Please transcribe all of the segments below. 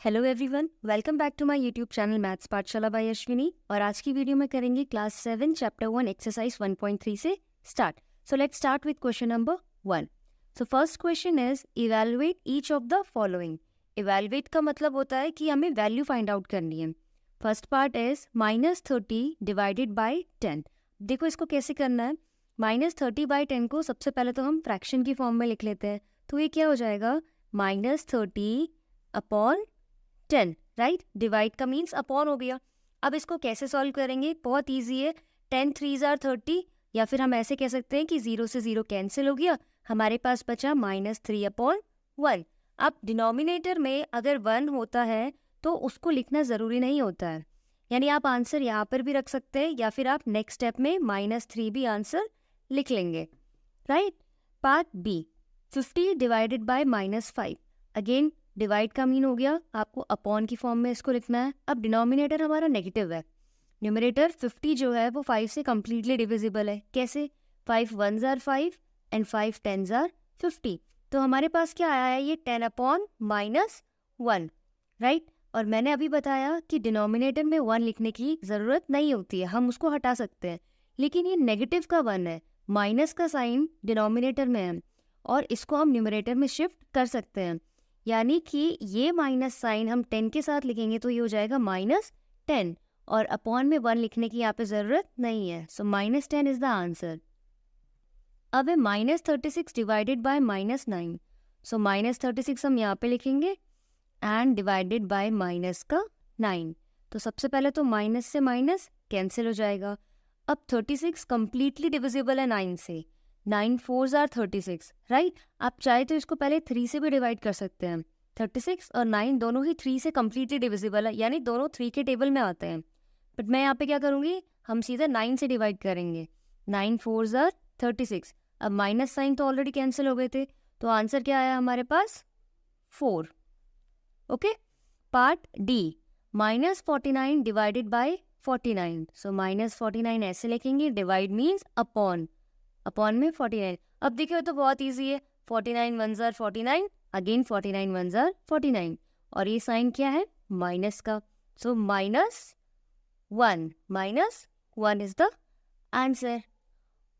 Hello everyone, welcome back to my YouTube channel maths Pathshala by Ashwini. और आज की video में करेंगे क्लास 7 चैप्टर 1 एक्सरसाइज 1.3 से start. So let's start with question number 1। So first question is evaluate each of the following. Evaluate का मतलब होता है कि हमें वैल्यू फाइंड आउट करनी है। First part is -30 divided by 10। देखो इसको कैसे करना है। -30/10 को सबसे पहले तो हम फ्रैक्शन की फॉर्म में लिख लेते हैं। तो ये क्या हो जाएगा, -30 अपॉन 10, राइट। डिवाइड का मीन्स अपॉन हो गया। अब इसको कैसे सॉल्व करेंगे, बहुत ईजी है। 10 3s are 30, या फिर हम ऐसे कह सकते हैं कि 0 से 0 कैंसिल हो गया, हमारे पास बचा -3/1। अब डिनोमिनेटर में अगर 1 होता है तो उसको लिखना ज़रूरी नहीं होता है, यानी आप आंसर यहाँ पर भी रख सकते हैं या फिर आप नेक्स्ट स्टेप में -3 भी आंसर लिख लेंगे, right. Part B, 50 divided by -5। Again divide का मीन हो गया, आपको अपॉन की फॉर्म में इसको लिखना है। अब डिनोमिनेटर हमारा नेगेटिव है, न्यूमरेटर 50 जो है वो 5 से कम्प्लीटली डिविजिबल है। कैसे, 5 1s are 5 and 5 10s are 50। तो हमारे पास क्या आया है, ये 10/-1, राइट। और मैंने अभी बताया कि डिनोमिनेटर में 1 लिखने की ज़रूरत नहीं होती है, हम उसको हटा सकते हैं। लेकिन ये नेगेटिव का 1 है, माइनस का साइन डिनोमिनेटर में है और इसको हम न्यूमरेटर में शिफ्ट कर सकते हैं। यानी कि ये माइनस साइन हम 10 के साथ लिखेंगे तो ये हो जाएगा -10, और अपॉन में 1 लिखने की यहाँ पे ज़रूरत नहीं है। सो -10 इज़ द आंसर। अब है -36 डिवाइडेड बाय -9। सो -36 हम यहाँ पे लिखेंगे एंड डिवाइडेड बाय माइनस का 9। तो सबसे पहले तो माइनस से माइनस कैंसिल हो जाएगा। अब 36 कम्प्लीटली डिविजिबल है 9 से, 9 4s are 36, राइट। आप चाहे तो इसको पहले 3 से भी डिवाइड कर सकते हैं। 36 और 9 दोनों ही 3 से कम्प्लीटली डिविजिबल है, यानी दोनों 3 के टेबल में आते हैं। बट मैं यहाँ पे क्या करूँगी, हम सीधे 9 से डिवाइड करेंगे। 9 4s are 36। अब माइनस साइन तो ऑलरेडी कैंसिल हो गए थे, तो आंसर क्या आया हमारे पास, 4। Okay. Part D, -49 divided by 49। सो -49 ऐसे लिखेंगे, डिवाइड मीन्स अपॉन, अपॉन में 49। अब देखिए तो बहुत इजी है, 49 1s are 49, again 49 1s are 49, और ये साइन क्या है, माइनस का। So -1 is the answer,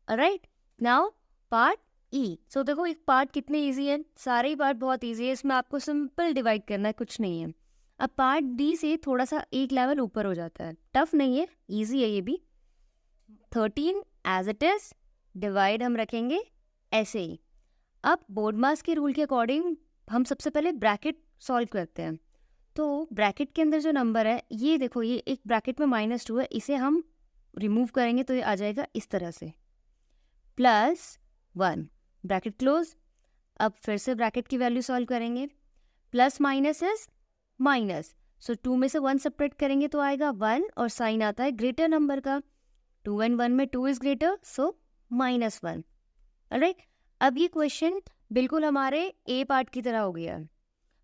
right. Now part E. So देखो एक पार्ट कितने इजी है, सारे ही पार्ट बहुत इजी है, इसमें आपको सिंपल डिवाइड करना है, कुछ नहीं है। अब पार्ट डी से थोड़ा सा एक लेवल ऊपर हो जाता है, टफ नहीं है, इजी है ये भी। 13 एज इट इज, डिवाइड हम रखेंगे ऐसे ही। अब बोर्ड मास के रूल के अकॉर्डिंग हम सबसे पहले ब्रैकेट सॉल्व करते हैं। तो ब्रैकेट के अंदर जो नंबर है, ये देखो, ये एक ब्रैकेट में -2 है, इसे हम रिमूव करेंगे तो ये आ जाएगा इस तरह से, +1, ब्रैकेट क्लोज। अब फिर से ब्रैकेट की वैल्यू सॉल्व करेंगे, plus minus is minus, so 2 में से 1 सेपरेट करेंगे तो आएगा 1, और साइन आता है ग्रेटर नंबर का, 2 and 1 में 2 इज ग्रेटर, सो -1, राइट। अब ये क्वेश्चन बिल्कुल हमारे ए पार्ट की तरह हो गया है,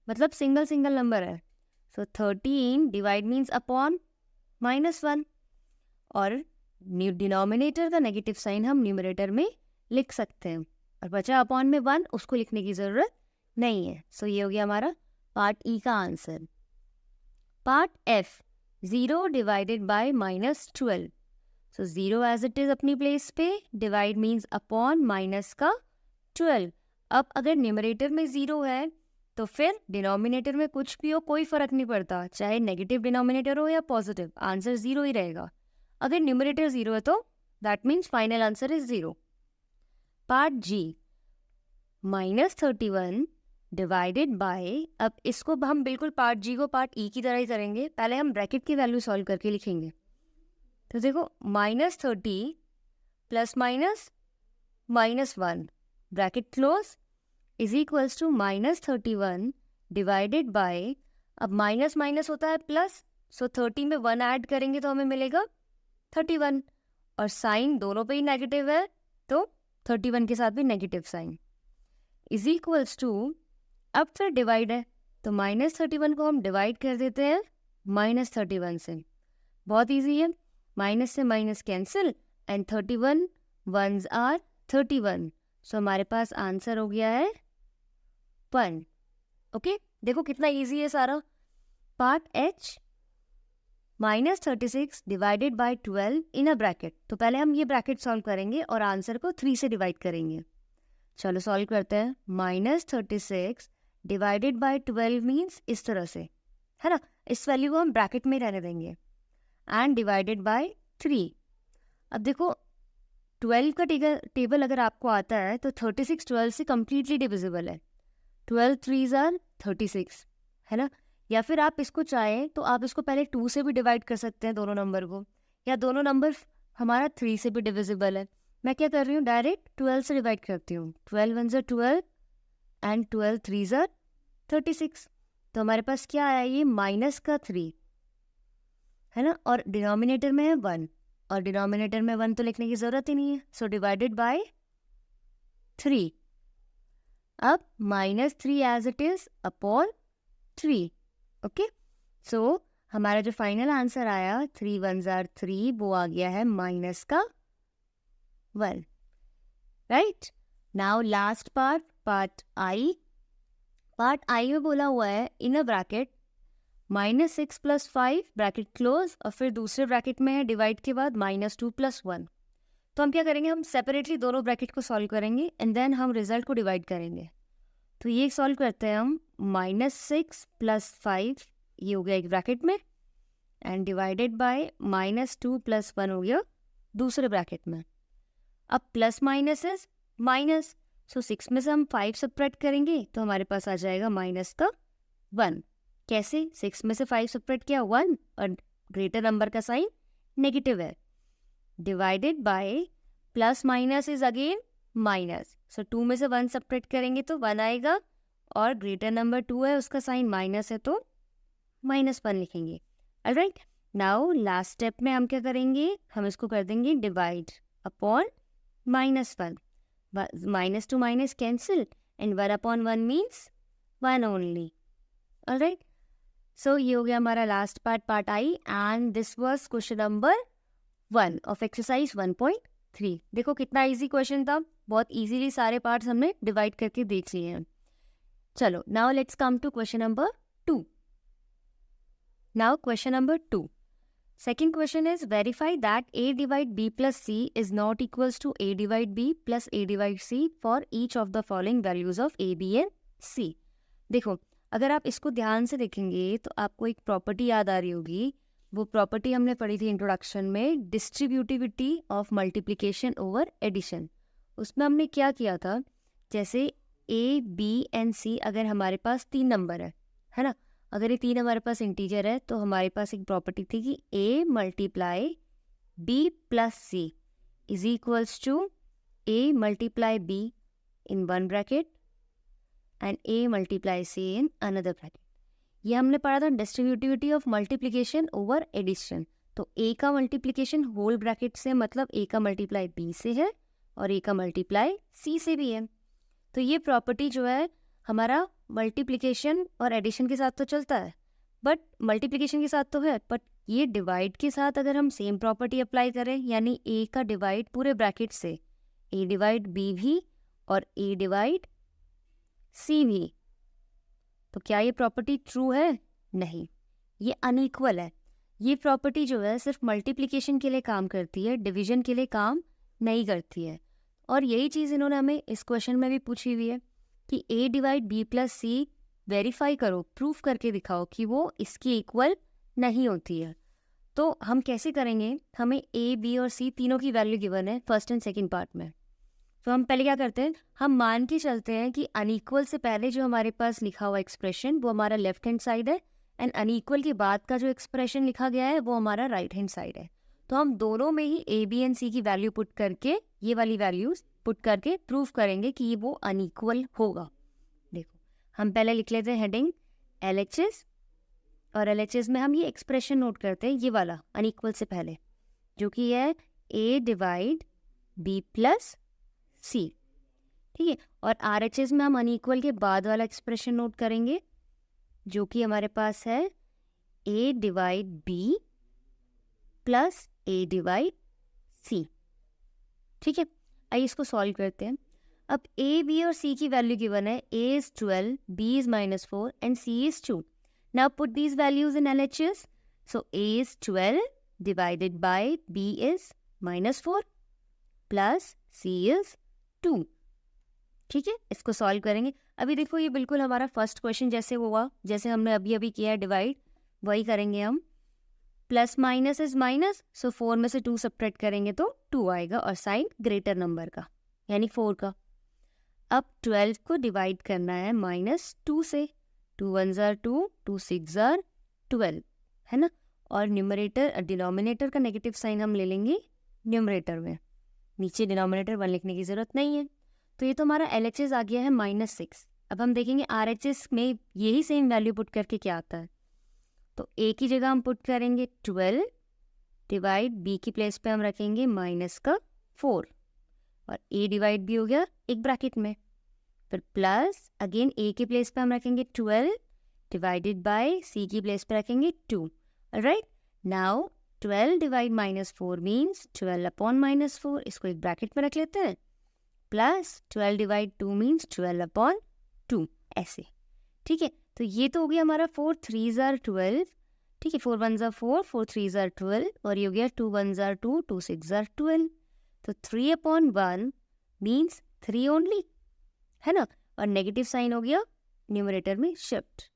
मतलब सिंगल सिंगल नंबर है। सो 13 डिवाइड मीन्स अपॉन -1, और डिनोमिनेटर का नेगेटिव साइन हम न्यूमरेटर में लिख सकते हैं, और बचा अपॉन में 1, उसको लिखने की ज़रूरत नहीं है। सो ये हो गया हमारा पार्ट ई का answer. Part F, 0 divided by -12। So 0 as it is अपनी प्लेस पे, डिवाइड मीन्स अपॉन माइनस का 12। अब अगर न्यूमरेटर में 0 है तो फिर डिनोमिनेटर में कुछ भी हो कोई फर्क नहीं पड़ता, चाहे नेगेटिव डिनोमिनेटर हो या पॉजिटिव, आंसर 0 ही रहेगा। अगर न्यूमरेटर 0 है तो that means final answer is 0। Part G, -31 divided by, अब इसको हम बिल्कुल पार्ट जी को पार्ट ई की तरह ही करेंगे, पहले हम ब्रैकेट की वैल्यू सॉल्व करके लिखेंगे। तो देखो -30 plus minus -1, bracket close, is equals to -31 divided by, अब माइनस माइनस होता है प्लस, सो 30 में 1 ऐड करेंगे तो हमें मिलेगा 31, और साइन दोनों पे ही नेगेटिव है तो 31 के साथ भी negative sign, is equals to, अब फिर डिवाइड है तो -31 को हम डिवाइड कर देते हैं -31 से, बहुत इजी है, माइनस से minus cancel and 31 1s are 31। सो हमारे पास आंसर हो गया है 1। ओके, देखो कितना इजी है सारा। Part H -36 divided by 12 in a bracket. तो पहले हम ये ब्रैकेट सॉल्व करेंगे और आंसर को 3 से डिवाइड करेंगे। चलो सॉल्व करते हैं। -36 डिवाइडेड बाय 12 मीन्स इस तरह से, है ना, इस वैल्यू को हम ब्रैकेट में रहने देंगे, एंड डिवाइडेड बाय 3। अब देखो 12 का टेबल अगर आपको आता है तो 36 12 से कम्प्लीटली डिविजिबल है। 12 3s आर 36, है ना। या फिर आप इसको चाहें तो आप इसको पहले 2 से भी डिवाइड कर सकते हैं दोनों नंबर को, या दोनों नंबर हमारा 3 से भी डिविजिबल है। मैं क्या कर रही हूँ, डायरेक्ट 12 से डिवाइड करती हूँ। 12 1s are 12 and 12 3s are 36। तो हमारे पास क्या आया, ये -3, है ना, और डिनोमिनेटर में है 1, और डिनोमिनेटर में 1 तो लिखने की ज़रूरत ही नहीं है, सो डिवाइडेड बाय 3। अब -3 as it is upon 3। Okay, so हमारा जो फाइनल आंसर आया 3 1s are 3, वो आ गया है -1। राइट, नाउ लास्ट पार्ट आई। पार्ट आई में बोला हुआ है इन अ ब्रैकेट -6 + 5 ब्रैकेट क्लोज, और फिर दूसरे ब्रैकेट में है डिवाइड के बाद -2 + 1। तो हम क्या करेंगे, हम सेपरेटली दोनों ब्रैकेट को सॉल्व करेंगे एंड देन हम रिजल्ट को डिवाइड करेंगे। तो ये सॉल्व करते हैं हम। -6 + 5 ये हो गया एक ब्रैकेट में, एंड डिवाइडेड बाय -2 + 1 हो गया दूसरे ब्रैकेट में। अब प्लस माइनस इज माइनस, सो 6 में से हम 5 सब्ट्रैक्ट करेंगे तो हमारे पास आ जाएगा -1। कैसे, 6 में से 5 सब्ट्रैक्ट किया 1, और ग्रेटर नंबर का साइन नेगेटिव है, divided by plus minus is again minus, so 2 में से 1 सब्ट्रैक्ट करेंगे तो 1 आएगा, और ग्रेटर नंबर 2 है उसका साइन माइनस है तो -1 लिखेंगे। ऑलराइट, नाउ लास्ट स्टेप में हम क्या करेंगे, हम इसको कर देंगे divide upon -1। Minus two minus cancel, and 1/1 means 1 only. Alright, so ये हो गया हमारा last part I, and this was question number 1 of exercise 1.3। देखो कितना इजी क्वेश्चन था, बहुत इजीली सारे पार्ट्स हमने डिवाइड करके देख लिए हैं। चलो now let's come to question number 2। Now question number 2, second question is verify that a divide b plus c is not equals to a divide b plus a divide c for each of the following values of a, b and c। देखो अगर आप इसको ध्यान से देखेंगे तो आपको एक प्रॉपर्टी याद आ रही होगी। वो प्रॉपर्टी हमने पढ़ी थी इंट्रोडक्शन में, distributivity of multiplication over addition. उसमें हमने क्या किया था, जैसे a, b एंड c अगर हमारे पास 3 नंबर है ना, अगर ये 3 हमारे पास इंटीजर है तो हमारे पास एक प्रॉपर्टी थी कि a multiply b plus c is equals to a multiply b in one bracket and a multiply c in another bracket. ये हमने पढ़ा था distributivity of multiplication over addition. तो a का मल्टीप्लिकेशन होल ब्रैकेट से मतलब a का multiply b से है और a का मल्टीप्लाई c से भी है। तो ये प्रॉपर्टी जो है हमारा मल्टीप्लिकेशन और एडिशन के साथ तो चलता है, बट मल्टीप्लिकेशन के साथ तो है, बट ये डिवाइड के साथ अगर हम सेम प्रॉपर्टी अप्लाई करें, यानी a का डिवाइड पूरे ब्रैकेट से a डिवाइड b भी और a डिवाइड c भी, तो क्या ये प्रॉपर्टी ट्रू है? नहीं, ये अनइक्वल है। ये प्रॉपर्टी जो है सिर्फ मल्टीप्लिकेशन के लिए काम करती है, डिवीजन के लिए काम नहीं करती है। और यही चीज़ इन्होंने हमें इस क्वेश्चन में भी पूछी हुई है कि a divide b plus c verify करो, प्रूफ करके दिखाओ कि वो इसकी इक्वल नहीं होती है। तो हम कैसे करेंगे, हमें a, b और c तीनों की वैल्यू गिवन है फर्स्ट एंड सेकंड पार्ट में। तो हम पहले क्या करते हैं, हम मान के चलते हैं कि अनइक्वल से पहले जो हमारे पास लिखा हुआ एक्सप्रेशन वो हमारा लेफ्ट हैंड साइड है, एंड अनइक्वल के बाद का जो एक्सप्रेशन लिखा गया है वो हमारा राइट हैंड साइड है। तो हम दोनों में ही a, b एंड c की वैल्यू पुट करके, ये वाली वैल्यूज पुट करके प्रूफ करेंगे कि ये वो अनइक्वल होगा। देखो हम पहले लिख लेते हैं हेडिंग LHS, और LHS में हम ये एक्सप्रेशन नोट करते हैं, ये वाला अनइक्वल से पहले, जो कि है a divide b plus c, ठीक है। और RHS में हम अनइक्वल के बाद वाला एक्सप्रेशन नोट करेंगे, जो कि हमारे पास है a divide b plus a divide c, ठीक है। आइए इसको सॉल्व करते हैं। अब a, b और c की वैल्यू गिवन है, a is 12, b is -4 and c is 2। Now put these values in LHS. So A is 12 divided by B is -4 plus C is 2. ठीक है, इसको सॉल्व करेंगे. अभी देखो ये बिल्कुल हमारा फर्स्ट क्वेश्चन जैसे हुआ, जैसे हमने अभी किया है डिवाइड, वही करेंगे हम. प्लस माइनस इज माइनस, सो 4 में से 2 सब्ट्रैक्ट करेंगे तो 2 आएगा और साइन ग्रेटर नंबर का यानी 4 का. अब 12 को डिवाइड करना है -2 से. 2 1 ज़ार 2, 2 6 ज़ार 12, है ना. और न्यूमरेटर डिनोमिनेटर का नेगेटिव साइन हम ले लेंगे न्यूमरेटर में, नीचे डिनोमिनेटर 1 लिखने की ज़रूरत नहीं है. तो ये तो हमारा LHS आ गया है -6. अब हम देखेंगे RHS में यही सेम वैल्यू पुट करके क्या आता है. तो A की जगह हम पुट करेंगे 12 डिवाइड B की प्लेस पे हम रखेंगे -4 और A डिवाइड भी हो गया एक ब्रैकेट में. फिर प्लस अगेन A की प्लेस पे हम रखेंगे 12 डिवाइडेड बाय C की प्लेस पे रखेंगे 2. Right, now 12 divide -4 means 12 upon -4, इसको एक ब्रैकेट में रख लेते हैं. प्लस 12 डिवाइड 2 मीन्स 12 अपॉन 2, ऐसे. ठीक है, तो ये तो हो गया हमारा 4 3 ज़ार 12. ठीक है, 4 1 ज़ार 4, 4 3 ज़ार 12 और ये हो गया 2 1 ज़ार 2, 2 6 ज़ार 12. तो 3 अपॉन 1 मीन्स 3 ओनली, है ना. और नेगेटिव साइन हो गया न्यूमरेटर में शिफ्ट.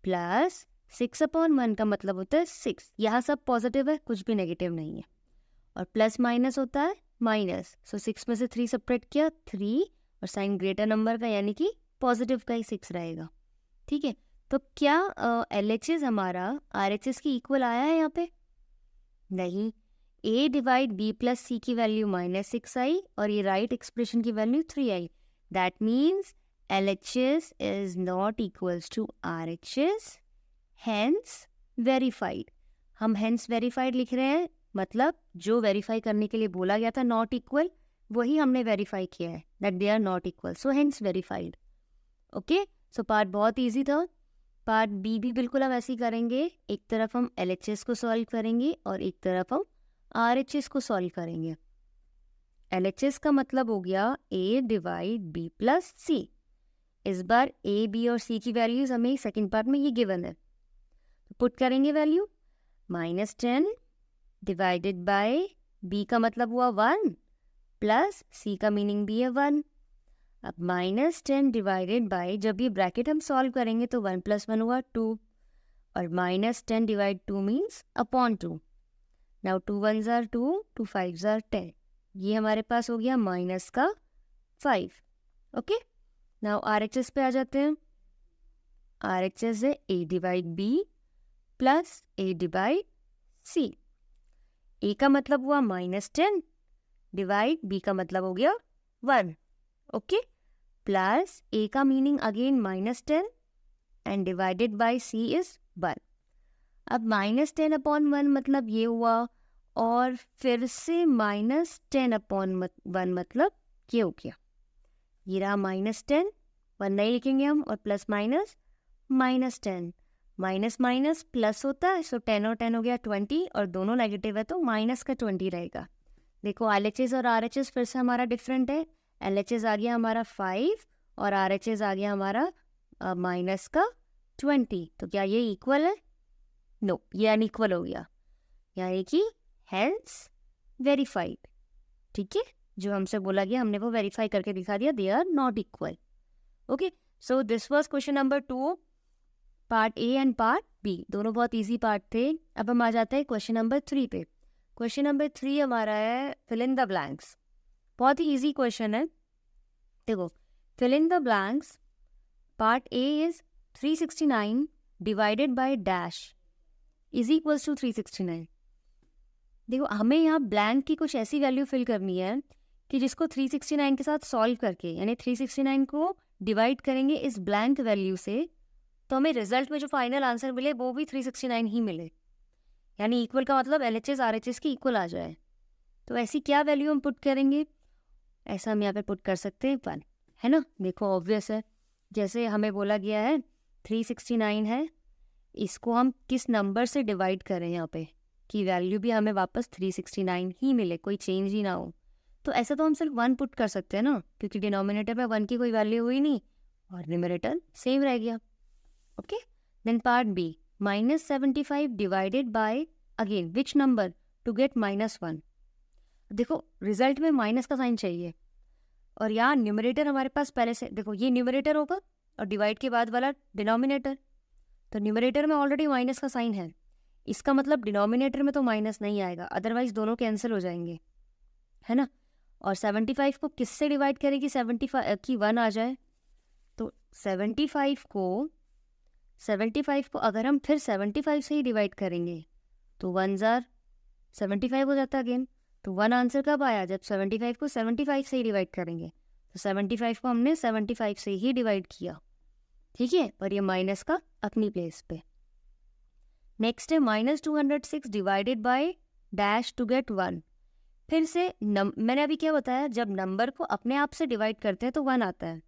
प्लस 6 अपॉन 1 का मतलब होता है 6. यहाँ सब पॉजिटिव है, कुछ भी नेगेटिव नहीं है. और प्लस माइनस होता है माइनस, सो 6 में से 3 सब्ट्रैक्ट किया 3 और साइन ग्रेटर नंबर का यानी कि पॉजिटिव का ही 6 रहेगा. ठीक है, तो क्या LHS हमारा RHS की इक्वल आया है यहाँ पे? नहीं. A divide B plus C की वैल्यू -6 आई और ये राइट एक्सप्रेशन की वैल्यू 3 आई. That means LHS is not equals to RHS, hence verified. हम हेंस वेरीफाइड लिख रहे हैं, मतलब जो वेरीफाई करने के लिए बोला गया था नॉट इक्वल, वही हमने वेरीफाई किया है, that they are not equal, so hence verified. Okay, so part बहुत इजी था. पार्ट बी भी बिल्कुल हम ऐसे ही करेंगे. एक तरफ हम LHS को सॉल्व करेंगे और एक तरफ हम RHS को सॉल्व करेंगे. LHS का मतलब हो गया A divide B plus C. इस बार A, B और C की वैल्यूज हमें सेकेंड पार्ट में ये गिवन है, तो पुट करेंगे वैल्यू. -10 डिवाइडेड बाय B का मतलब हुआ 1 प्लस C का मीनिंग भी है 1. अब -10 डिवाइडेड बाय, जब ये ब्रैकेट हम सॉल्व करेंगे तो 1 + 1 हुआ 2 और -10 डिवाइड 2 मीन्स अपॉन 2. नाउ 2 1 ज़ार 2, 2 5 ज़ार 10. ये हमारे पास हो गया -5. ओके, नाउ RHS पे आ जाते हैं. RHS है A divide B plus A divide C. A का मतलब हुआ -10 डिवाइड B का मतलब हो गया 1. ओके, प्लस A का meaning again -10 and divided by C is 1. अब -10 अपॉन 1 मतलब ये हुआ और फिर से -10 अपॉन 1 मतलब ये हो गया. ये रहा -10, 1 नहीं लिखेंगे हम, और plus minus -10, minus minus plus होता है, सो 10 और 10 हो गया 20 और दोनों नेगेटिव है तो माइनस का 20 रहेगा. देखो LHS और RHS फिर से हमारा डिफरेंट है. LHS आ गया हमारा 5 और RHS आ गया हमारा -20. तो क्या ये इक्वल है? नो, ये अनइक्वल हो गया, यानी कि हेंस वेरीफाइड. ठीक है, जो हमसे बोला गया हमने वो वेरीफाई करके दिखा दिया, they are not equal. Okay, so this was question number 2, part A and part B. दोनों बहुत इजी पार्ट थे. अब हम आ जाते हैं क्वेश्चन नंबर 3 पे. क्वेश्चन नंबर 3 हमारा है फिल इन द ब्लैंक्स. बहुत ही इजी क्वेश्चन है. देखो, fill in the blanks. Part A is 369 divided by dash is equals to 369. देखो, हमें यहाँ ब्लैंक की कुछ ऐसी वैल्यू फिल करनी है कि जिसको 369 के साथ सॉल्व करके, यानी 369 को डिवाइड करेंगे इस ब्लैंक वैल्यू से, तो हमें रिजल्ट में जो फाइनल आंसर मिले वो भी 369 ही मिले. यानी इक्वल का मतलब LHS RHS की इक्वल आ जाए. तो ऐसी क्या वैल्यू हम पुट करेंगे? ऐसा हम यहाँ पे पुट कर सकते हैं 1, है ना. देखो ऑब्वियस है, जैसे हमें बोला गया है 369 है, इसको हम किस नंबर से डिवाइड करें यहाँ पे कि वैल्यू भी हमें वापस 369 ही मिले, कोई चेंज ही ना हो. तो ऐसा तो हम सिर्फ 1 पुट कर सकते हैं ना, क्योंकि डिनोमिनेटर में 1 की कोई वैल्यू हुई नहीं और न्यूमरेटर सेम रह गया. Okay, then part B, -75 divided by again which number to get -1। देखो रिजल्ट में माइनस का साइन चाहिए और यहाँ न्यूमरेटर हमारे पास पहले से, देखो ये न्यूमरेटर होगा और डिवाइड के बाद वाला डिनोमिनेटर, तो न्यूमरेटर में ऑलरेडी माइनस का साइन है, इसका मतलब डिनोमिनेटर में तो माइनस नहीं आएगा, अदरवाइज दोनों कैंसिल हो जाएंगे, है ना। और 75 को किससे डिवाइड करेगी 75 की 1 आ जाए, तो 75 को अगर हम फिर 75 से ही डिवाइड करेंगे तो 1 जार 75 हो जाता है अगेन। तो 1 आंसर कब आया, जब 75 को 75 से ही डिवाइड करेंगे। तो 75 को हमने 75 से ही डिवाइड किया, ठीक है, और ये माइनस का अपनी प्लेस पे। नेक्स्ट है -206 divided by dash to get 1। फिर से मैंने अभी क्या बताया, जब नंबर को अपने आप से डिवाइड करते हैं तो 1 आता है।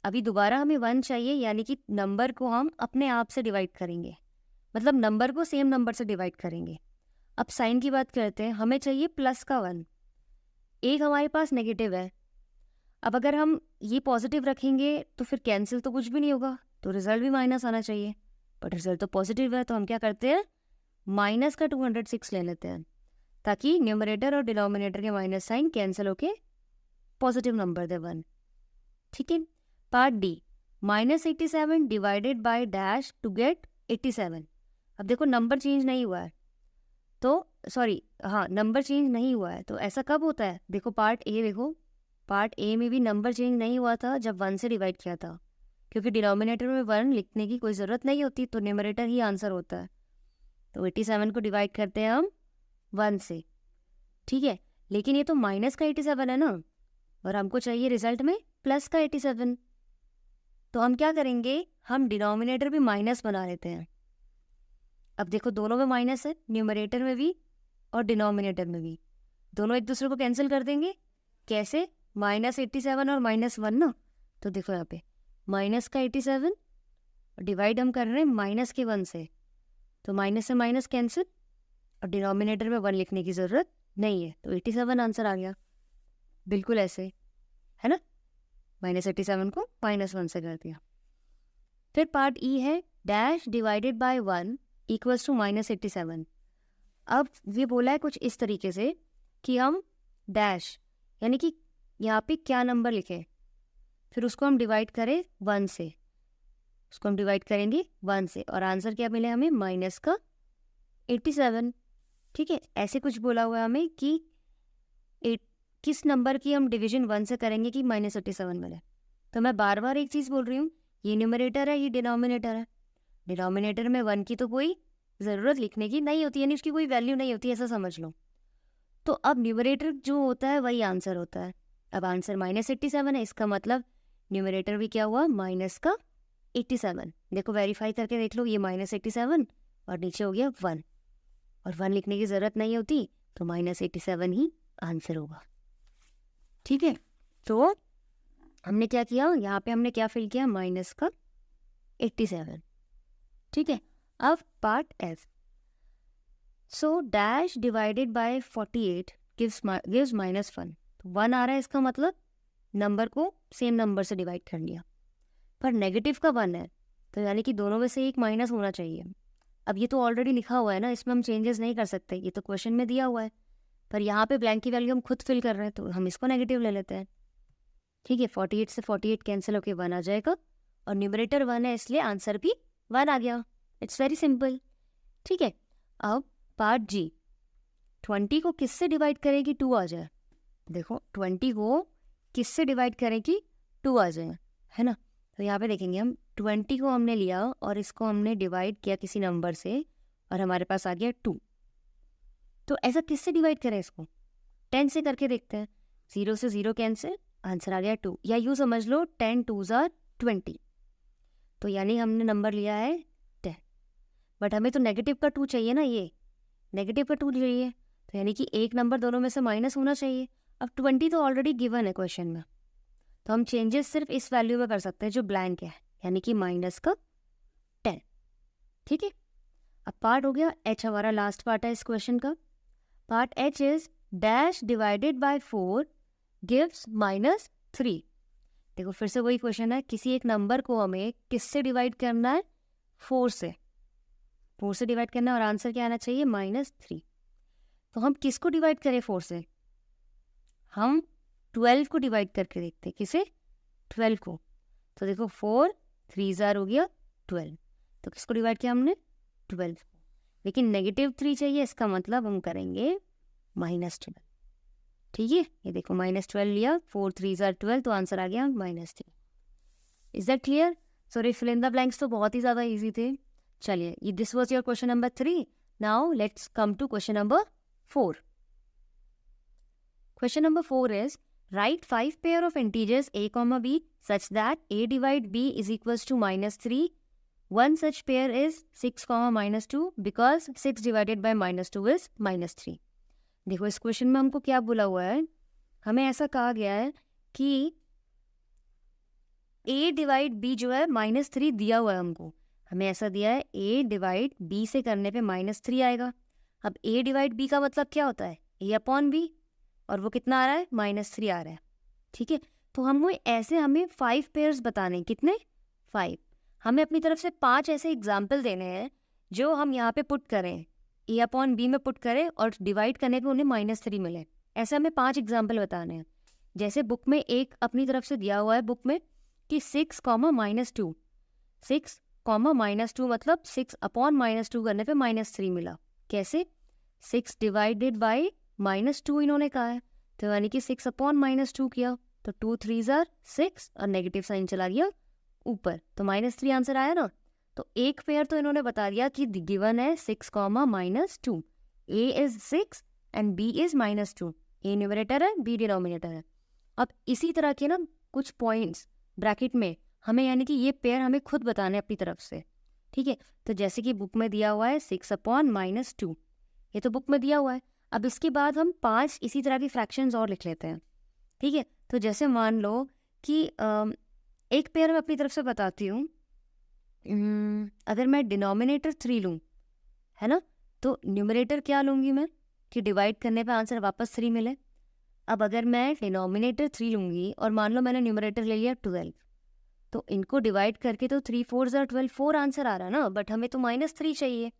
अभी दोबारा हमें 1 चाहिए, यानी कि नंबर को हम अपने आप से डिवाइड करेंगे, मतलब नंबर को सेम नंबर से डिवाइड करेंगे। अब साइन की बात करते हैं, हमें चाहिए प्लस का 1, एक हमारे पास नेगेटिव है। अब अगर हम ये पॉजिटिव रखेंगे तो फिर कैंसिल तो कुछ भी नहीं होगा, तो रिजल्ट भी माइनस आना चाहिए, बट रिजल्ट तो पॉजिटिव है, तो हम क्या करते हैं माइनस का 206 ले लेते हैं, ताकि न्यूमरेटर और डिनोमिनेटर के माइनस साइन कैंसिल होके पॉजिटिव नंबर दे 1, ठीक है। Part D, -87 divided by dash to get 87। अब देखो नंबर चेंज नहीं हुआ है, तो सॉरी हाँ नंबर चेंज नहीं हुआ है, तो ऐसा कब होता है, देखो पार्ट ए देखो, पार्ट ए में भी नंबर चेंज नहीं हुआ था जब 1 से डिवाइड किया था, क्योंकि डिनोमिनेटर में 1 लिखने की कोई ज़रूरत नहीं होती, तो न्यूमरेटर ही आंसर होता है। तो 87 को डिवाइड करते हैं हम 1 से, ठीक है, लेकिन ये तो माइनस का 87 है ना, और हमको चाहिए रिजल्ट में प्लस का 87। तो हम क्या करेंगे, हम डिनोमिनेटर भी माइनस बना लेते हैं। अब देखो दोनों में माइनस है, न्यूमरेटर में भी और डिनोमिनेटर में भी, दोनों एक दूसरे को कैंसिल कर देंगे। कैसे, -87 और -1 ना, तो देखो यहाँ पे माइनस का 87 डिवाइड हम कर रहे हैं माइनस के 1 से, तो माइनस से माइनस कैंसिल और डिनोमिनेटर में 1 लिखने की ज़रूरत नहीं है, तो 87 आंसर आ गया, बिल्कुल ऐसे, है ना। -87 को -1 से कर दिया। फिर पार्ट ई है, dash divided by 1 equals to -87। अब ये बोला है कुछ इस तरीके से कि हम डैश यानी कि यहाँ पे क्या नंबर लिखें, फिर उसको हम डिवाइड करें 1 से, उसको हम डिवाइड करेंगे 1 से, और आंसर क्या मिले हमें माइनस का 87, ठीक है। ऐसे कुछ बोला हुआ है हमें कि किस नंबर की हम डिवीजन 1 से करेंगे कि -87 मिले। तो मैं बार बार एक चीज़ बोल रही हूँ, ये न्यूमरेटर है, ये डिनोमिनेटर है। डिनोमिनेटर में 1 की तो कोई ज़रूरत लिखने की नहीं होती, यानी उसकी कोई वैल्यू नहीं होती, ऐसा समझ लो। तो अब न्यूमरेटर जो होता है वही आंसर होता है। अब आंसर -87 है, इसका मतलब न्यूमरेटर भी क्या हुआ माइनस का 87। देखो वेरीफाई करके देख लो, ये -87 और नीचे हो गया 1, और 1 लिखने की ज़रूरत नहीं होती, तो -87 ही आंसर होगा, ठीक है। तो हमने क्या किया, यहाँ पे हमने क्या फिल किया, माइनस का 87, ठीक है। अब part F, so dash divided bye 48 gives -1। तो 1 आ रहा है, इसका मतलब नंबर को सेम नंबर से डिवाइड कर लिया, पर नेगेटिव का 1 है, तो यानी कि दोनों में से एक माइनस होना चाहिए। अब ये तो ऑलरेडी लिखा हुआ है ना, इसमें हम चेंजेस नहीं कर सकते, ये तो क्वेश्चन में दिया हुआ है, पर यहाँ पे ब्लैंक की वैल्यू हम खुद फिल कर रहे हैं, तो हम इसको नेगेटिव ले लेते हैं, ठीक है। 48 से 48 कैंसिल होके 1 आ जाएगा, और न्यूमरेटर 1 है इसलिए आंसर भी 1 आ गया। इट्स वेरी सिंपल, ठीक है। अब पार्ट जी, 20 को किससे डिवाइड करेगी 2 आ जाए। देखो 20 को किससे डिवाइड करेगी 2 आ जाए, है ना। तो यहाँ पे देखेंगे हम 20 को हमने लिया और इसको हमने डिवाइड किया किसी नंबर से, और हमारे पास आ गया 2। तो ऐसा किससे डिवाइड करें इसको, 10 से करके देखते हैं। 0 से 0 कैंसिल, आंसर आ गया 2, या यूँ समझ लो 10 2s are 20। तो यानी हमने नंबर लिया है 10, बट हमें तो नेगेटिव का 2 चाहिए ना, ये नेगेटिव का 2 चाहिए, तो यानी कि एक नंबर दोनों में से माइनस होना चाहिए। अब 20 तो ऑलरेडी गिवन है क्वेश्चन में, तो हम चेंजेस सिर्फ इस वैल्यू में कर सकते हैं जो ब्लैंक है, यानी कि माइनस का 10, ठीक है। अब पार्ट हो गया एच, हमारा लास्ट पार्ट है इस क्वेश्चन का। Part H is dash divided bye 4 gives -3। देखो फिर से वही क्वेश्चन है, किसी एक नंबर को हमें किससे डिवाइड करना है, 4 से डिवाइड करना है और आंसर क्या आना चाहिए -3। तो हम किसको डिवाइड करें 4 से? हम 12 को डिवाइड करके देखते हैं। किसे? 12 को। तो देखो 4 3 हो गया 12। तो किसको डिवाइड किया हमने? 12 को। लेकिन -3 चाहिए, इसका मतलब हम करेंगे -12। ठीक है, ये देखो -12 लिया, 4 3 12, तो आंसर आ गया -3। Is that clear? Sorry, fill in the blanks तो बहुत ही ज़्यादा ईजी थे। चलिए, ये this was your question number 3। Now let's come to question number 4. Question number 4 is, write 5 pair of integers a comma b such that a divide b is equals to -3. One such pair is 6 comma -2 because 6 divided by -2 is -3. देखो इस question में हमको क्या बोला हुआ है, हमें ऐसा कहा गया है कि a डिवाइड b जो है -3 दिया हुआ है हमको। हमें ऐसा दिया है a डिवाइड b से करने पे -3 आएगा। अब a डिवाइड b का मतलब क्या होता है? a अपॉन b, और वो कितना आ रहा है? -3 आ रहा है। ठीक है, तो हमें 5 पेयर्स बताने हैं। कितने? 5। हमें अपनी तरफ से 5 ऐसे एग्जाम्पल देने हैं जो हम यहाँ पे पुट करें, a अपॉन b में पुट करें और डिवाइड करने पे उन्हें -3 मिले। ऐसे हमें 5 एग्जाम्पल बताने हैं। जैसे बुक में एक अपनी तरफ से दिया हुआ है बुक में कि 6 -2, 6 -2 मतलब 6 अपॉन -2 करने पे -3 मिला। कैसे? 6 डिवाइडेड बाई -2 इन्होंने कहा है, तो यानी कि 6 अपॉन -2 किया, तो 2 3 6 और नेगेटिव साइन चला गया ऊपर, तो -3 आंसर आया ना। तो एक पेयर तो इन्होंने बता दिया कि गिवन है 6 -2, a is 6 and b is -2। a numerator है, b डिनोमिनेटर है। अब इसी तरह के ना कुछ पॉइंट्स ब्रैकेट में हमें, यानी कि ये पेयर हमें खुद बताने अपनी तरफ से। ठीक है, तो जैसे कि बुक में दिया हुआ है 6 अपॉन -2, ये तो बुक में दिया हुआ है। अब इसके बाद हम 5 इसी तरह की फ्रैक्शंस और लिख लेते हैं। ठीक है, तो जैसे मान लो कि एक पेयर में अपनी तरफ से बताती हूँ, अगर मैं डिनोमिनेटर 3 लूँ, है ना, तो न्यूमरेटर क्या लूँगी मैं कि डिवाइड करने पे आंसर वापस 3 मिले। अब अगर मैं डिनोमिनेटर 3 लूँगी और मान लो मैंने न्यूमरेटर ले लिया 12, तो इनको डिवाइड करके तो 3 4 12 4 आंसर आ रहा है ना, बट हमें तो -3 चाहिए।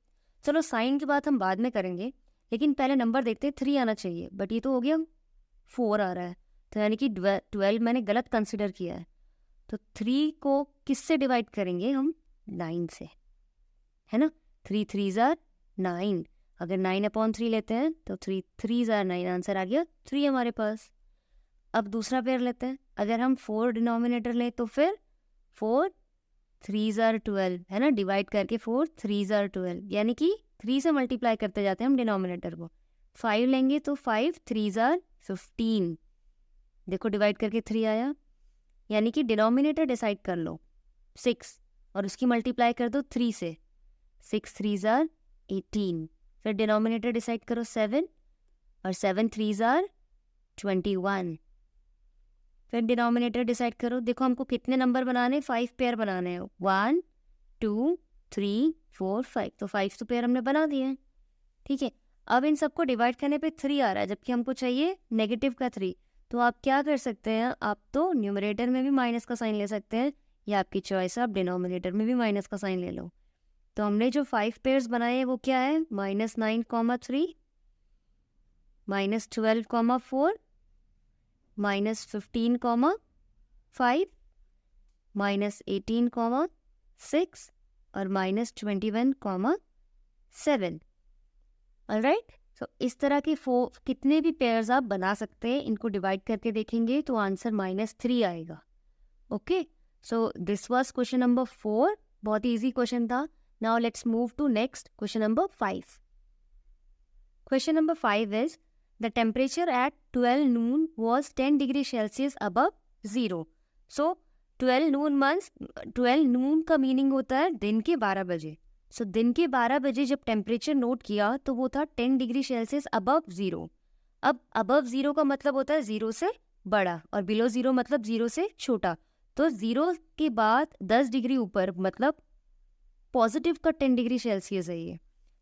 चलो साइन की बात हम बाद में करेंगे, लेकिन पहले नंबर देखते हैं। 3 आना चाहिए, बट ये तो हो गया 4 आ रहा है, तो यानी कि 12 मैंने गलत कंसिडर किया है। तो 3 को किससे डिवाइड करेंगे हम? 9 से, है ना। 3 3 9, अगर 9 अपॉन 3 लेते हैं तो 3 3 9 आंसर आ गया 3 हमारे पास। अब दूसरा पेयर लेते हैं, अगर हम 4 डिनोमिनेटर लें तो फिर 4 3 12, है ना, डिवाइड करके 4 3 12, यानी कि 3 से मल्टीप्लाई करते जाते हैं हम डिनोमिनेटर को। 5 लेंगे तो 5 3 15, देखो डिवाइड करके 3 आया, यानी कि डिनोमिनेटर डिसाइड कर लो 6 और उसकी मल्टीप्लाई कर दो 3 से, 6 3 18, फिर डिनोमिनेटर डिसाइड करो 7 और 7 3 21, फिर डिनोमिनेटर डिसाइड करो। देखो हमको कितने नंबर बनाने? 5 पेयर बनाने हैं, 1 2 3 4 5, तो 5 तो पेयर हमने बना दिए हैं। ठीक है, अब इन सबको डिवाइड करने पे 3 आ रहा है, जबकि हमको चाहिए नेगेटिव का 3। तो आप क्या कर सकते हैं? आप तो न्यूमरेटर में भी माइनस का साइन ले सकते हैं, या आपकी चॉइस है, आप डिनोमिनेटर में भी माइनस का साइन ले लो। तो हमने जो 5 पेयर्स बनाए हैं वो क्या है? -9 3 -12 4 -15 5 -18 6 और -21 7। ऑलराइट, सो इस तरह के कितने भी पेयर्स आप बना सकते हैं, इनको डिवाइड करके देखेंगे तो आंसर -3 आएगा। Okay, so this was question number 4, बहुत ही ईजी क्वेश्चन था। Now let's move to next question number 5. Question number 5 is, the temperature at 12 noon was 10 degree Celsius above 0. So 12 noon का मीनिंग होता है दिन के 12 बजे। सो दिन के 12 बजे जब टेम्परेचर नोट किया तो वो था 10 डिग्री सेल्सियस अबव 0। अब अबव 0 का मतलब होता है 0 से बड़ा, और बिलो 0 मतलब 0 से छोटा। तो 0 के बाद 10 डिग्री ऊपर मतलब पॉजिटिव का 10 डिग्री सेल्सियस है ये।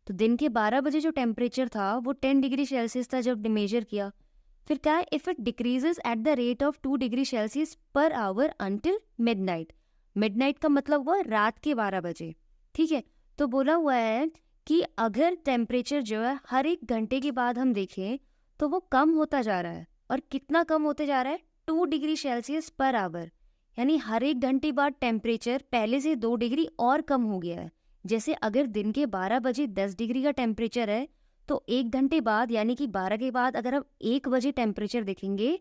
तो दिन के 12 बजे जो टेम्परेचर था वो 10 डिग्री सेल्सियस था जब मेजर किया। फिर क्या है? If it decreases at the rate of 2 degree Celsius per our until midnight. Midnight का मतलब हुआ रात के 12 बजे। ठीक है, तो बोला हुआ है कि अगर टेम्परेचर जो है हर 1 घंटे के बाद हम देखें तो वो कम होता जा रहा है। और कितना कम होते जा रहा है? 2 डिग्री सेल्सियस पर आवर। यानी हर 1 घंटे बाद टेम्परेचर पहले से 2 डिग्री और कम हो गया है। जैसे अगर दिन के 12 बजे 10 डिग्री का टेम्परेचर है, तो 1 घंटे बाद यानी कि 12 के बाद अगर हम 1 बजे टेम्परेचर देखेंगे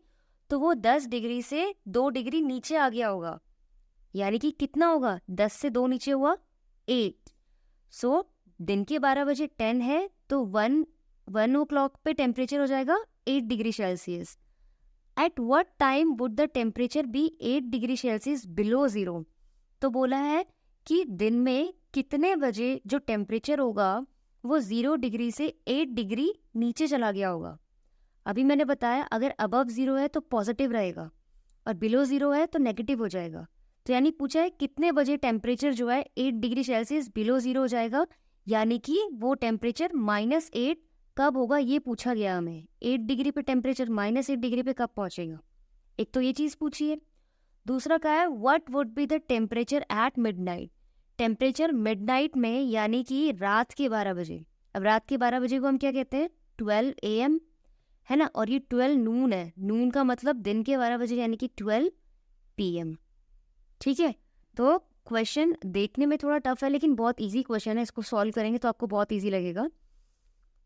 तो वो 10 डिग्री से 2 डिग्री नीचे आ गया होगा। यानी कि कितना होगा? 10 से 2 नीचे हुआ 8। सो दिन के 12 बजे 10 है तो 1 o'clock पे टेम्परेचर हो जाएगा 8 degree Celsius. At what time would the temperature be 8 degree Celsius below zero? तो बोला है कि दिन में कितने बजे जो टेम्परेचर होगा वो 0 डिग्री से 8 डिग्री नीचे चला गया होगा। अभी मैंने बताया अगर अबव 0 है तो पॉजिटिव रहेगा और बिलो 0 है तो नेगेटिव हो जाएगा। तो यानी पूछा है कितने बजे टेम्परेचर जो है 8 डिग्री सेल्सियस बिलो 0 हो जाएगा, यानी कि वो टेम्परेचर -8 कब होगा ये पूछा गया हमें। 8 डिग्री पे टेम्परेचर -8 डिग्री पे कब पहुंचेगा? एक तो ये चीज़ पूछी है। दूसरा क्या है? What would be the temperature at midnight? Temperature midnight में यानी कि रात के 12 बजे। अब रात के 12 बजे को हम क्या कहते हैं? 12 AM है ना, और ये 12 नून है। नून का मतलब दिन के 12 बजे यानी कि 12 PM। ठीक है, तो क्वेश्चन देखने में थोड़ा टफ है लेकिन बहुत इजी क्वेश्चन है, इसको सॉल्व करेंगे तो आपको बहुत इजी लगेगा।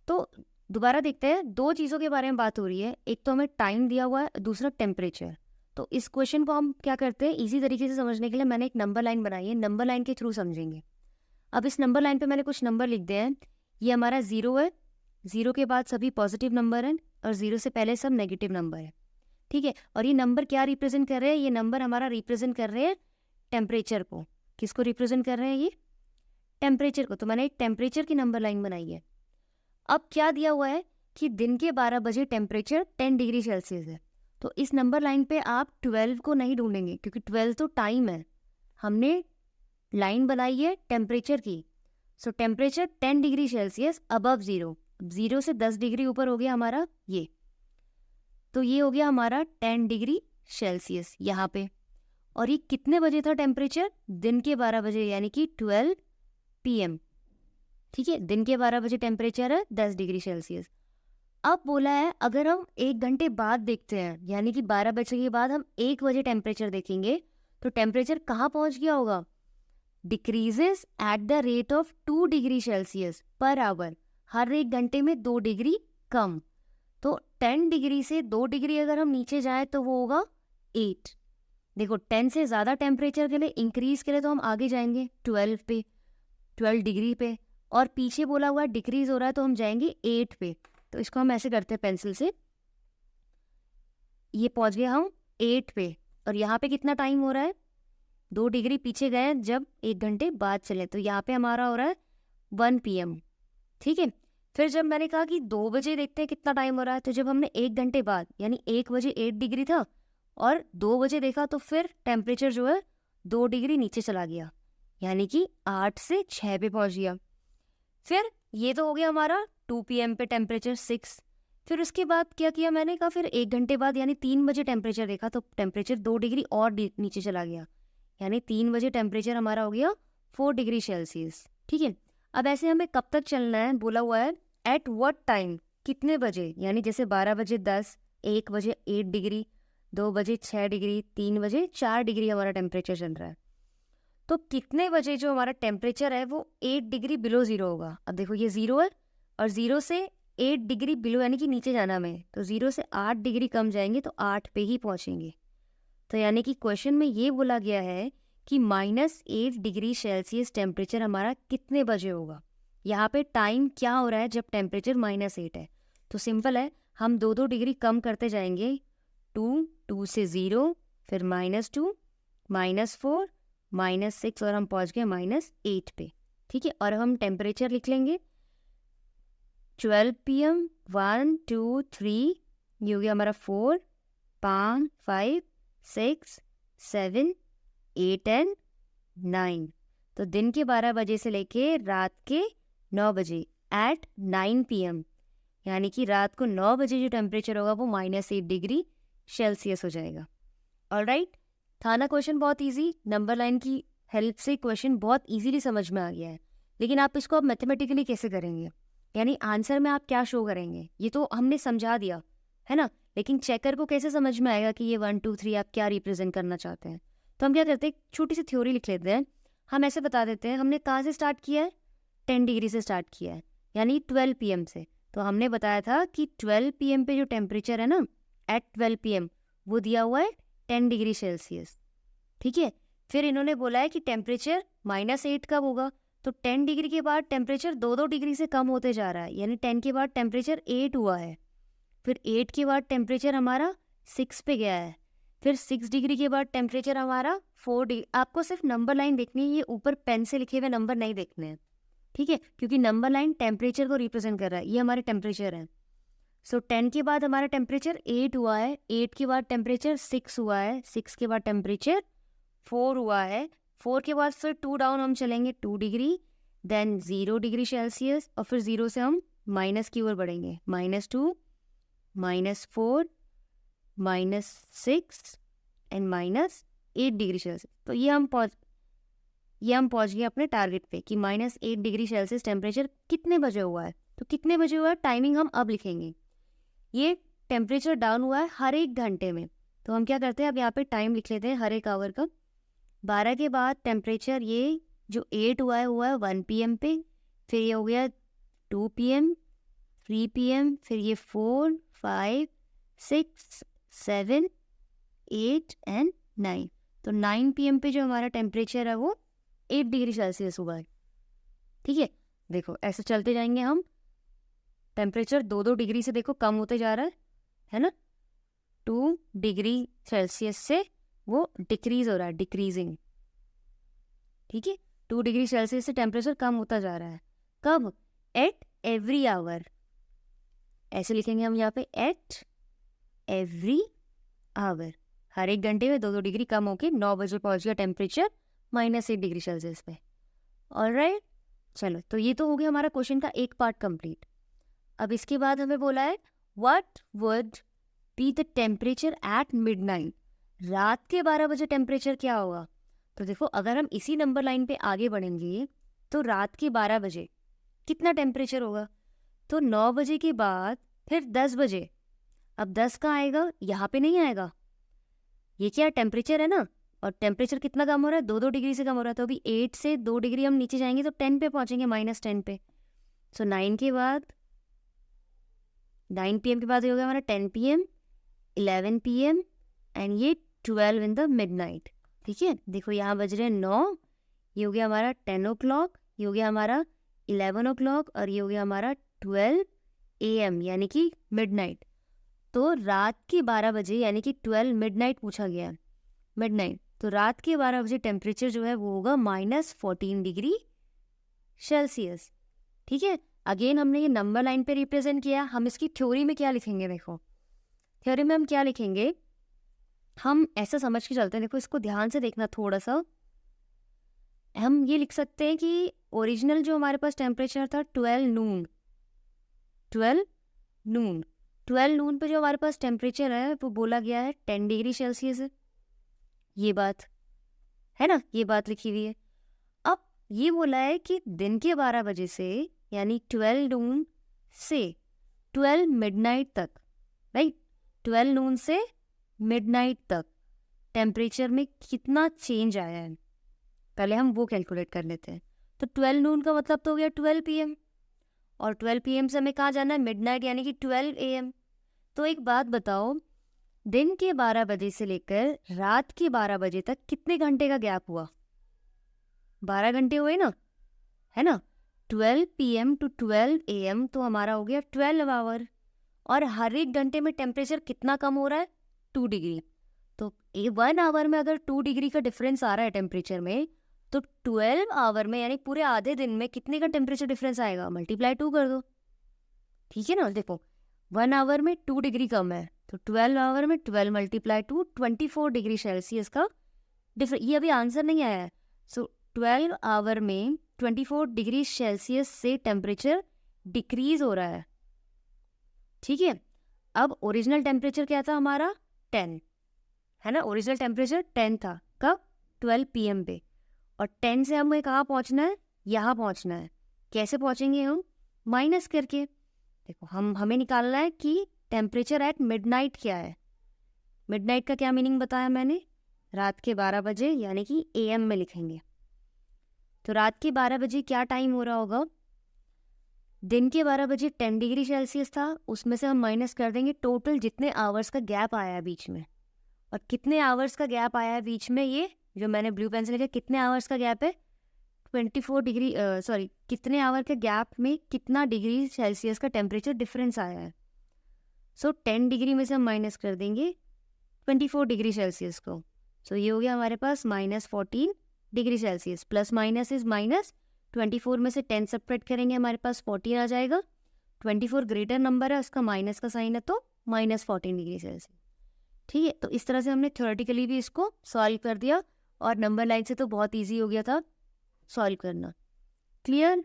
तो दोबारा देखते हैं, 2 चीज़ों के बारे में बात हो रही है। एक तो हमें टाइम दिया हुआ है, दूसरा टेम्परेचर। तो इस क्वेश्चन को हम क्या करते हैं, इजी तरीके से समझने के लिए मैंने एक नंबर लाइन बनाई है, नंबर लाइन के थ्रू समझेंगे। अब इस नंबर लाइन पे मैंने कुछ नंबर लिख दिए हैं। ये हमारा 0 है, 0 के बाद सभी पॉजिटिव नंबर हैं और 0 से पहले सब नेगेटिव नंबर है। ठीक है, और ये नंबर क्या रिप्रेजेंट कर रहे हैं? ये नंबर हमारा रिप्रेजेंट कर रहे हैं टेम्परेचर को। किसको रिप्रेजेंट कर रहे हैं? ये टेम्परेचर को। तो मैंने एक टेम्परेचर की नंबर लाइन बनाई है। अब क्या दिया हुआ है कि दिन के 12 बजे टेम्परेचर 10 डिग्री सेल्सियस है। तो इस नंबर लाइन पे आप 12 को नहीं ढूंढेंगे क्योंकि 12 तो टाइम है। हमने लाइन बनाई है टेम्परेचर की। सो टेम्परेचर 10 डिग्री सेल्सियस अबव 0। 0 से 10 डिग्री ऊपर हो गया हमारा ये। तो ये हो गया हमारा 10 डिग्री सेल्सियस यहाँ पे। और ये कितने बजे था टेम्परेचर? दिन के 12 बजे यानी कि 12 PM। ठीक है, दिन के 12 बजे टेम्परेचर है 10 डिग्री सेल्सियस। अब बोला है अगर हम 1 घंटे बाद देखते हैं यानी कि 12 बजे के बाद हम 1 बजे टेम्परेचर देखेंगे तो टेम्परेचर कहाँ पहुंच गया होगा? Decreases at the rate of 2 degree Celsius per hour. हर 1 घंटे में 2 डिग्री कम। तो 10 डिग्री से 2 डिग्री अगर हम नीचे जाएं तो वो होगा 8। देखो 10 से ज़्यादा टेम्परेचर के लिए इंक्रीज के लिए तो हम आगे जाएंगे 12 पे, 12 डिग्री पे, और पीछे बोला हुआ डिक्रीज हो रहा है तो हम जाएंगे 8 पे। तो इसको हम ऐसे करते हैं पेंसिल से, ये पहुंच गए हम 8 पे। और यहाँ पे कितना टाइम हो रहा है? 2 डिग्री पीछे गए जब 1 घंटे बाद चले, तो यहाँ पे हमारा हो रहा है 1 PM। ठीक है, फिर जब मैंने कहा कि 2 बजे देखते हैं कितना टाइम हो रहा है, तो जब हमने 1 घंटे बाद यानी 1 बजे 8 डिग्री था और 2 बजे देखा तो फिर टेम्परेचर जो है 2 डिग्री नीचे चला गया यानी कि 8 से 6 पे पहुंच गया। फिर ये तो हो गया हमारा 2 PM पे टेम्परेचर 6। फिर उसके बाद क्या किया मैंने कहा, फिर 1 घंटे बाद यानी 3 बजे टेम्परेचर देखा तो टेम्परेचर 2 डिग्री और नीचे चला गया यानी 3 बजे टेम्परेचर हमारा हो गया 4 डिग्री सेल्सियस। ठीक है, अब ऐसे हमें कब तक चलना है? बोला हुआ है एट व्हाट टाइम, कितने बजे, यानी जैसे 12 बजे 10, 1 बजे 8 डिग्री, 2 बजे 6 डिग्री, 3 बजे 4 डिग्री हमारा टेम्परेचर चल रहा है। तो कितने बजे जो हमारा टेम्परेचर है वो 8 डिग्री बिलो 0 होगा? अब देखो ये 0 है और 0 से 8 डिग्री बिलो यानी कि नीचे जाना हमें, तो 0 से 8 डिग्री कम जाएंगे तो 8 पे ही पहुंचेंगे। तो यानी कि क्वेश्चन में ये बोला गया है कि -8 डिग्री सेल्सियस टेम्परेचर हमारा कितने बजे होगा। यहाँ पे टाइम क्या हो रहा है जब टेम्परेचर -8 है? तो सिंपल है, हम 2-2 डिग्री कम करते जाएंगे। 2 से 0, फिर -2, -4, -6 और हम पहुँच गए -8 पे। ठीक है, और हम टेम्परेचर लिख लेंगे 12 PM, 1 2 3, ये हो गया हमारा 4 5 5 6 7 8 एंड 9। तो दिन के 12 बजे से लेके रात के 9 बजे एट 9 PM यानी कि रात को 9 बजे जो टेम्परेचर होगा वो -8 डिग्री सेल्सियस हो जाएगा। ऑलराइट, था ना क्वेश्चन बहुत इजी, नंबर लाइन की हेल्प से क्वेश्चन बहुत इजीली समझ में आ गया है, लेकिन आप इसको अब मैथमेटिकली कैसे करेंगे, यानी आंसर में आप क्या शो करेंगे, ये तो हमने समझा दिया है ना, लेकिन चेकर को कैसे समझ में आएगा कि ये 1 2 3 आप क्या रिप्रेजेंट करना चाहते हैं। तो हम क्या करते हैं, छोटी सी थ्योरी लिख लेते हैं। हम ऐसे बता देते हैं, हमने कहाँ से स्टार्ट किया है, 10 डिग्री से स्टार्ट किया है, यानी 12 PM से। तो हमने बताया था कि 12 PM पे जो टेम्परेचर है ना, एट 12 PM वो दिया हुआ है 10 डिग्री सेल्सियस, ठीक है। फिर इन्होंने बोला है कि टेम्परेचर -8 कब होगा, तो 10 डिग्री के बाद टेम्परेचर 2 डिग्री से कम होते जा रहा है, यानी 10 के बाद टेम्परेचर 8 हुआ है। फिर 8 के बाद टेम्परेचर हमारा 6 पे गया है। फिर 6 डिग्री के बाद टेम्परेचर हमारा 4 डिग्री। आपको सिर्फ नंबर लाइन देखनी है, ये ऊपर पेन से लिखे हुए नंबर नहीं देखने हैं, ठीक है, क्योंकि नंबर लाइन टेम्परेचर को रिप्रेजेंट कर रहा है। ये हमारे टेम्परेचर है। सो 10 के बाद हमारा टेम्परेचर 8 हुआ है, 8 के बाद टेम्परेचर 6 हुआ है, 6 के बाद टेम्परेचर 4 हुआ है, 4 के बाद फिर 2 डाउन हम चलेंगे 2 डिग्री, देन 0 डिग्री सेल्सियस, और फिर 0 से हम माइनस की ओर बढ़ेंगे, -2, -4, -6 एंड -8 डिग्री सेल्सियस। तो ये हम पहुंच गए अपने टारगेट पे कि -8 डिग्री सेल्सियस टेम्परेचर कितने बजे हुआ है। तो कितने बजे हुआ है, टाइमिंग हम अब लिखेंगे। ये टेम्परेचर डाउन हुआ है हर 1 घंटे में, तो हम क्या करते हैं, अब यहाँ पे टाइम लिख लेते हैं हर 1 आवर का। 12 के बाद टेम्परेचर ये जो 8 हुआ है 1 PM पे, फिर ये हो गया 2 PM, 3 PM, फिर ये 4 5 6 7 8 एंड 9। तो 9 PM पे जो हमारा टेम्परेचर है वो 8 डिग्री सेल्सियस हुआ है, ठीक है। देखो ऐसे चलते जाएंगे हम, टेम्परेचर 2 डिग्री से देखो कम होते जा रहा है ना, 2 डिग्री सेल्सियस से वो डिक्रीज हो रहा है, डिक्रीजिंग, ठीक है। 2 डिग्री सेल्सियस से टेम्परेचर कम होता जा रहा है। कब, एट एवरी आवर। ऐसे लिखेंगे हम यहाँ पे, एट एवरी आवर, हर 1 घंटे में 2 डिग्री कम होके 9 बजे पहुंच गया टेम्परेचर -8 डिग्री सेल्सियस पे। ऑलराइट, चलो तो ये तो हो गया हमारा क्वेश्चन का एक पार्ट कंप्लीट। अब इसके बाद हमें बोला है what would be the temperature at midnight, रात के 12 बजे टेम्परेचर क्या होगा। तो देखो अगर हम इसी नंबर लाइन पे आगे बढ़ेंगे तो रात के 12 बजे कितना टेम्परेचर होगा, तो 9 बजे के बाद फिर 10 बजे। अब 10 कहाँ आएगा, यहाँ पे नहीं आएगा, ये क्या टेम्परेचर है ना, और टेम्परेचर कितना कम हो रहा है, 2 डिग्री से कम हो रहा है। तो अभी 8 से 2 डिग्री हम नीचे जाएंगे तो 10 पे पहुंचेंगे, -10 पे। सो 9 के बाद 9 PM के बाद ये हो गया हमारा 10 PM, 11 PM एंड ये 12 इन द मिडनाइट, ठीक है। देखो यहाँ बज रहे हैं 9, ये हो गया हमारा 10 o'clock, ये हो गया हमारा 11 o'clock और ये हो गया हमारा 12 AM यानी कि मिडनाइट। तो रात के 12 बजे यानी कि 12 मिडनाइट पूछा गया है, मिडनाइट। तो रात के 12 बजे टेम्परेचर जो है वो होगा -14 डिग्री सेल्सियस, ठीक है। अगेन हमने ये नंबर लाइन पे रिप्रेजेंट किया। हम इसकी थ्योरी में क्या लिखेंगे, देखो थ्योरी में हम क्या लिखेंगे, हम ऐसा समझ के चलते हैं, देखो इसको ध्यान से देखना थोड़ा सा। हम ये लिख सकते हैं कि ओरिजिनल जो हमारे पास टेम्परेचर था 12 नून, 12 नून पे जो हमारे पास टेम्परेचर है वो बोला गया है 10 डिग्री सेल्सियस है, ये बात है ना, ये बात लिखी हुई है। अब ये बोला है कि दिन के 12 बजे से यानी 12 नून से 12 मिडनाइट तक, राइट, 12 नून से मिडनाइट तक टेम्परेचर में कितना चेंज आया है, पहले हम वो कैलकुलेट कर लेते हैं। तो 12 नून का मतलब तो हो गया 12 PM, और 12 PM से हमें कहाँ जाना है, मिडनाइट यानी कि 12 AM। तो एक बात बताओ, दिन के 12 बजे से लेकर रात के 12 बजे तक कितने घंटे का गैप हुआ, 12 घंटे हुए ना, है ना। 12 PM टू 12 AM तो हमारा हो गया 12 आवर, और हर 1 घंटे में टेम्परेचर कितना कम हो रहा है, 2 डिग्री। तो 1 आवर में अगर 2 डिग्री का डिफरेंस आ रहा है टेम्परेचर में, तो 12 आवर में यानी पूरे आधे दिन में कितने का टेम्परेचर डिफरेंस आएगा, मल्टीप्लाई 2 कर दो, ठीक है ना। देखो 1 आवर में 2 डिग्री कम है, तो 12 आवर में 12 × 2 24 डिग्री सेल्सियस का डिफरेंस। ये अभी आंसर नहीं आया है। सो 12 आवर में 24 डिग्री सेल्सियस से टेम्परेचर डिक्रीज हो रहा है, ठीक है। अब ओरिजिनल टेम्परेचर क्या था हमारा, 10 है ना, ओरिजिनल टेम्परेचर 10 था, कब, 12 PM पे। और 10 से हमें कहाँ पहुँचना है, यहाँ पहुँचना है। कैसे पहुँचेंगे हम, माइनस करके। देखो हमें निकालना है कि टेम्परेचर एट मिडनाइट क्या है। मिडनाइट का क्या मीनिंग बताया मैंने, रात के 12 बजे, यानी कि AM में लिखेंगे। तो रात के 12 बजे क्या टाइम हो रहा होगा, दिन के 12 बजे 10 डिग्री सेल्सियस था, उसमें से हम माइनस कर देंगे टोटल जितने आवर्स का गैप आया है बीच में। और कितने आवर्स का गैप आया है बीच में, ये जो मैंने ब्लू पेन से लिखा, कितने आवर्स का गैप है, 24 डिग्री, कितने आवर के गैप में कितना डिग्री सेल्सियस का टेम्परेचर डिफरेंस आया है। सो 10 डिग्री में से हम माइनस कर देंगे 24 डिग्री सेल्सियस को। सो ये हो गया हमारे पास -14 degree Celsius. Plus minus is minus, 24 में से 10 सेपरेट करेंगे, हमारे पास 14 आ जाएगा। 24 ग्रेटर नंबर है, उसका माइनस का साइन है, तो -14 डिग्री सेल्सियस। ठीक है, तो इस तरह से हमने थ्योरेटिकली भी इसको सॉल्व कर दिया, और नंबर लाइन से तो बहुत ईजी हो गया था सॉल्व करना। Clear?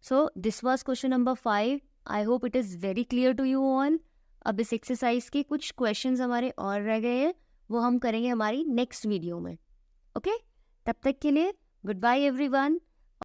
So this was question number 5। I hope it is very clear to you all. अब इस एक्सरसाइज के कुछ क्वेश्चंस हमारे और रह गए हैं, वो हम करेंगे हमारी नेक्स्ट वीडियो में। ओके, तब तक के लिए गुड बाय एवरीवन।